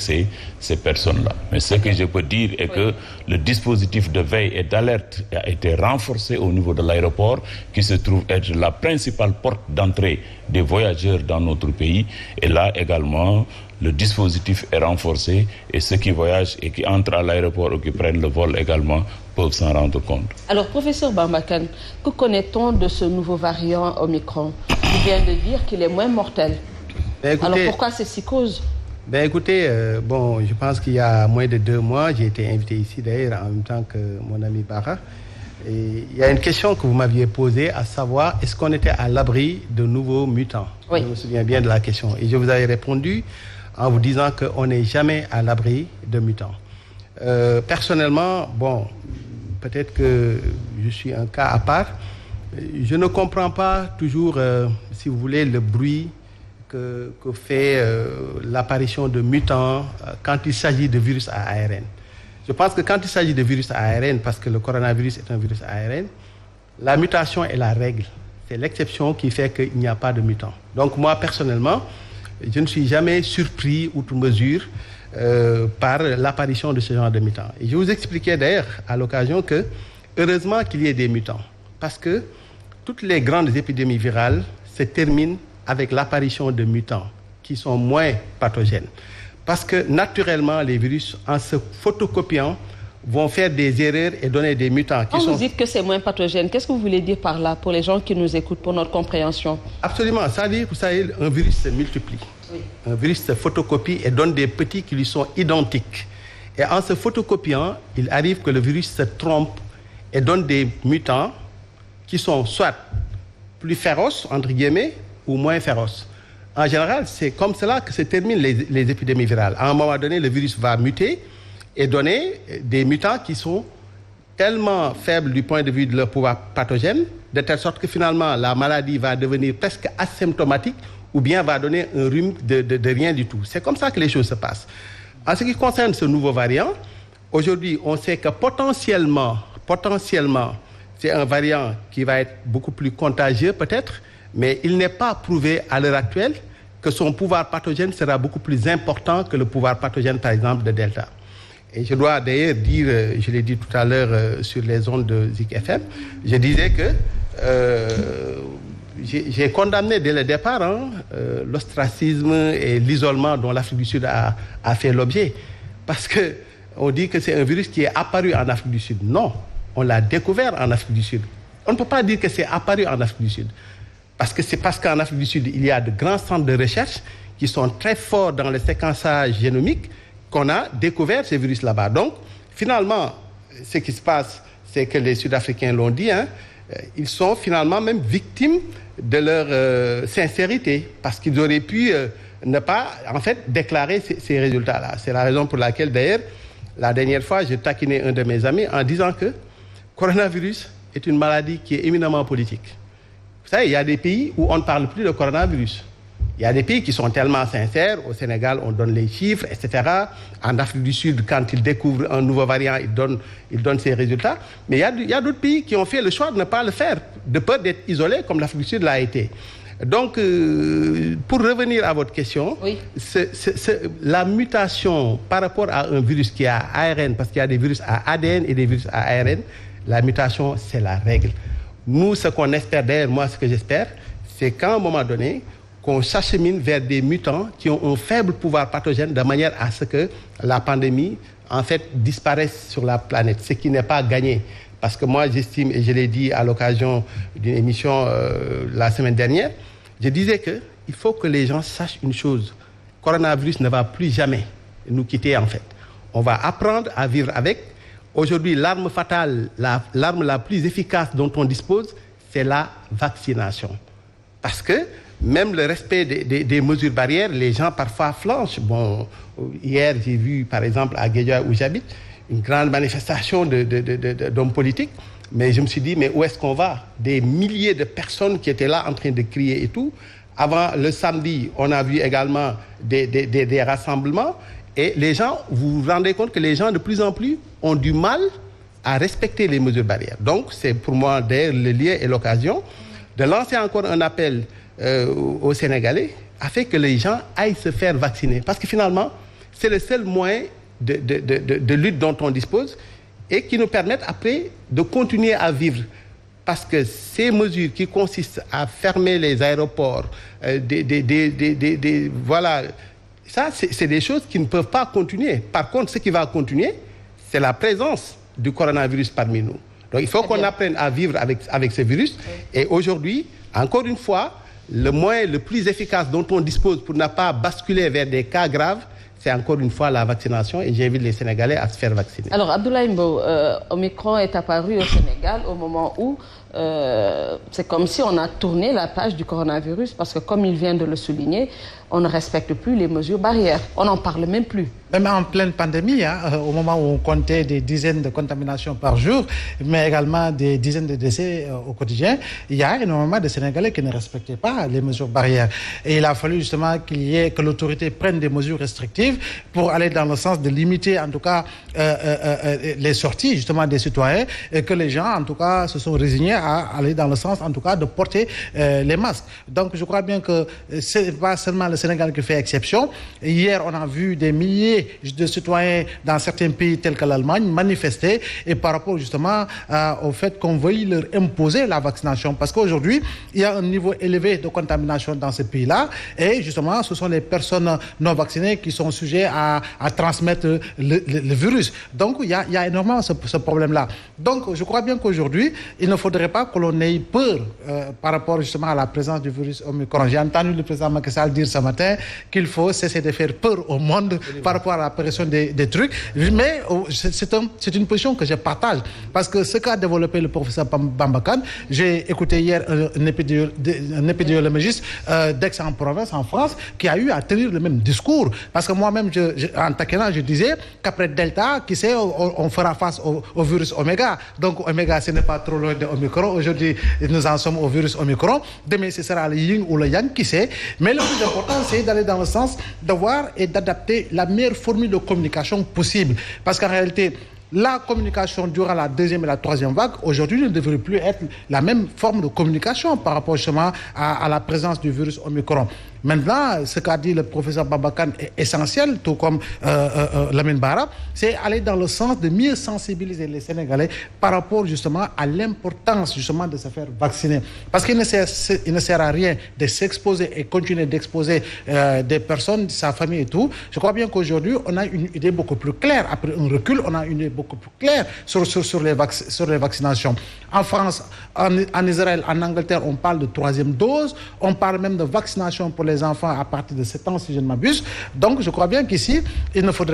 ces personnes-là. Mais ce que je peux dire est que le dispositif de veille et d'alerte a été renforcé au niveau de l'aéroport, qui se trouve être la principale porte d'entrée des voyageurs dans notre pays. Et là également, le dispositif est renforcé et ceux qui voyagent et qui entrent à l'aéroport ou qui prennent le vol également peuvent s'en rendre compte. Alors, professeur Bamba Kane, que connaît-on de ce nouveau variant Omicron? Il vient de dire qu'il est moins mortel. Écoutez, alors pourquoi ces psychoses? Écoutez, je pense qu'il y a moins de 2 mois, j'ai été invité ici d'ailleurs en même temps que mon ami Bara. Et il y a une question que vous m'aviez posée, à savoir, est-ce qu'on était à l'abri de nouveaux mutants? Oui. Je me souviens bien de la question. Et je vous avais répondu en vous disant qu'on n'est jamais à l'abri de mutants. Personnellement, peut-être que je suis un cas à part. Je ne comprends pas toujours, si vous voulez, le bruit que fait l'apparition de mutants quand il s'agit de virus à ARN. Je pense que quand il s'agit de virus à ARN, parce que le coronavirus est un virus à ARN, la mutation est la règle. C'est l'exception qui fait qu'il n'y a pas de mutant. Donc moi, personnellement, je ne suis jamais surpris, outre mesure, par l'apparition de ce genre de mutants. Et je vous expliquais d'ailleurs à l'occasion que, heureusement qu'il y ait des mutants, parce que toutes les grandes épidémies virales se terminent avec l'apparition de mutants qui sont moins pathogènes. Parce que naturellement, les virus, en se photocopiant, vont faire des erreurs et donner des mutants qui Quand sont... vous dites que c'est moins pathogène, qu'est-ce que vous voulez dire par là, pour les gens qui nous écoutent, pour notre compréhension? Absolument. Ça veut dire que, vous savez, un virus se multiplie. Oui. Un virus se photocopie et donne des petits qui lui sont identiques. Et en se photocopiant, il arrive que le virus se trompe et donne des mutants qui sont soit plus féroces, entre guillemets, ou moins féroces. En général, c'est comme cela que se terminent les épidémies virales. À un moment donné, le virus va muter et donner des mutants qui sont tellement faibles du point de vue de leur pouvoir pathogène, de telle sorte que finalement, la maladie va devenir presque asymptomatique ou bien va donner un rhume de rien du tout. C'est comme ça que les choses se passent. En ce qui concerne ce nouveau variant, aujourd'hui, on sait que potentiellement, c'est un variant qui va être beaucoup plus contagieux peut-être, mais il n'est pas prouvé à l'heure actuelle que son pouvoir pathogène sera beaucoup plus important que le pouvoir pathogène, par exemple, de Delta. Et je dois d'ailleurs dire, je l'ai dit tout à l'heure sur les ondes de Zik FM, je disais que j'ai condamné dès le départ l'ostracisme et l'isolement dont l'Afrique du Sud a fait l'objet. Parce qu'on dit que c'est un virus qui est apparu en Afrique du Sud. Non, on l'a découvert en Afrique du Sud. On ne peut pas dire que c'est apparu en Afrique du Sud. Parce que c'est parce qu'en Afrique du Sud, il y a de grands centres de recherche qui sont très forts dans le séquençage génomique qu'on a découvert ces virus là-bas. Donc, finalement, ce qui se passe, c'est que les Sud-Africains l'ont dit, ils sont finalement même victimes de leur sincérité, parce qu'ils auraient pu ne pas, en fait, déclarer ces résultats-là. C'est la raison pour laquelle, d'ailleurs, la dernière fois, j'ai taquiné un de mes amis en disant que le coronavirus est une maladie qui est éminemment politique. Vous savez, il y a des pays où on ne parle plus de coronavirus. Il y a des pays qui sont tellement sincères. Au Sénégal, on donne les chiffres, etc. En Afrique du Sud, quand ils découvrent un nouveau variant, ils donnent ses résultats. Mais il y a d'autres pays qui ont fait le choix de ne pas le faire, de peur d'être isolés, comme l'Afrique du Sud l'a été. Donc, pour revenir à votre question, oui. La mutation par rapport à un virus qui a ARN, parce qu'il y a des virus à ADN et des virus à ARN, la mutation, c'est la règle. Nous, ce qu'on espère, d'ailleurs, moi, ce que j'espère, c'est qu'à un moment donné, qu'on s'achemine vers des mutants qui ont un faible pouvoir pathogène de manière à ce que la pandémie, en fait, disparaisse sur la planète, ce qui n'est pas gagné. Parce que moi, j'estime, et je l'ai dit à l'occasion d'une émission la semaine dernière, je disais qu'il faut que les gens sachent une chose. Le coronavirus ne va plus jamais nous quitter, en fait. On va apprendre à vivre avec. Aujourd'hui, l'arme fatale, l'arme la plus efficace dont on dispose, c'est la vaccination. Parce que même le respect des mesures barrières, les gens parfois flanchent. Bon, hier, j'ai vu, par exemple, à Guédiawaye où j'habite, une grande manifestation d'hommes politiques. Mais je me suis dit, mais où est-ce qu'on va? Des milliers de personnes qui étaient là en train de crier et tout. Avant, le samedi, on a vu également des rassemblements. Et les gens, vous vous rendez compte que les gens, de plus en plus, ont du mal à respecter les mesures barrières. Donc, c'est pour moi, d'ailleurs, le lieu et l'occasion de lancer encore un appel aux Sénégalais afin que les gens aillent se faire vacciner. Parce que finalement, c'est le seul moyen de lutte dont on dispose et qui nous permettent après de continuer à vivre. Parce que ces mesures qui consistent à fermer les aéroports, voilà, ça, c'est des choses qui ne peuvent pas continuer. Par contre, ce qui va continuer, c'est la présence du coronavirus parmi nous. Donc, il faut qu'on apprenne à vivre avec ce virus. Et aujourd'hui, encore une fois, le moyen le plus efficace dont on dispose pour ne pas basculer vers des cas graves, c'est encore une fois la vaccination et j'invite les Sénégalais à se faire vacciner. Alors, Abdoulaye Mbow, Omicron est apparu au Sénégal au moment où c'est comme si on a tourné la page du coronavirus parce que, comme il vient de le souligner, on ne respecte plus les mesures barrières. On n'en parle même plus. Même en pleine pandémie, au moment où on comptait des dizaines de contaminations par jour, mais également des dizaines de décès au quotidien, il y a énormément de Sénégalais qui ne respectaient pas les mesures barrières. Et il a fallu justement que l'autorité prenne des mesures restrictives pour aller dans le sens de limiter, en tout cas, les sorties justement des citoyens, et que les gens, en tout cas, se sont résignés à aller dans le sens, en tout cas, de porter les masques. Donc, je crois bien que ce n'est pas seulement le Sénégal qui fait exception. Hier, on a vu des milliers de citoyens dans certains pays tels que l'Allemagne manifester et par rapport justement au fait qu'on veuille leur imposer la vaccination. Parce qu'aujourd'hui, il y a un niveau élevé de contamination dans ces pays-là et justement, ce sont les personnes non vaccinées qui sont sujets à transmettre le virus. Donc, il y a énormément ce problème-là. Donc, je crois bien qu'aujourd'hui, il ne faudrait pas que l'on ait peur par rapport justement à la présence du virus Omicron. J'ai entendu le président Macky Sall dire ce matin qu'il faut cesser de faire peur au monde par rapport à l'apparition des trucs. Mais c'est une position que je partage. Parce que ce qu'a développé le professeur Bamba Kane, j'ai écouté hier un épidémiologiste d'Aix-en-Provence, en France, qui a eu à tenir le même discours. Parce que moi-même, en taquinant, je disais qu'après Delta, qui sait, on fera face au virus Oméga. Donc, Oméga, ce n'est pas trop loin de Omicron. Aujourd'hui, nous en sommes au virus Omicron. Demain, ce sera le yin ou le yang, qui sait. Mais le plus important, c'est d'aller dans le sens de voir et d'adapter la meilleure formule de communication possible. Parce qu'en réalité, la communication durant la deuxième et la troisième vague, aujourd'hui, ne devrait plus être la même forme de communication par rapport justement à la présence du virus Omicron. Maintenant, ce qu'a dit le professeur Bamba Kane est essentiel, tout comme Lamine Bara, c'est aller dans le sens de mieux sensibiliser les Sénégalais par rapport justement à l'importance justement de se faire vacciner. Parce qu'il ne sert à rien de s'exposer et continuer d'exposer des personnes, sa famille et tout. Je crois bien qu'aujourd'hui, on a une idée beaucoup plus claire. Après un recul, on a une idée beaucoup plus claire sur les vaccinations. En France, en Israël, en Angleterre, on parle de 3e dose. On parle même de vaccination pour les enfants à partir de 7 ans, si je ne m'abuse. Donc, je crois bien qu'ici, il ne faudrait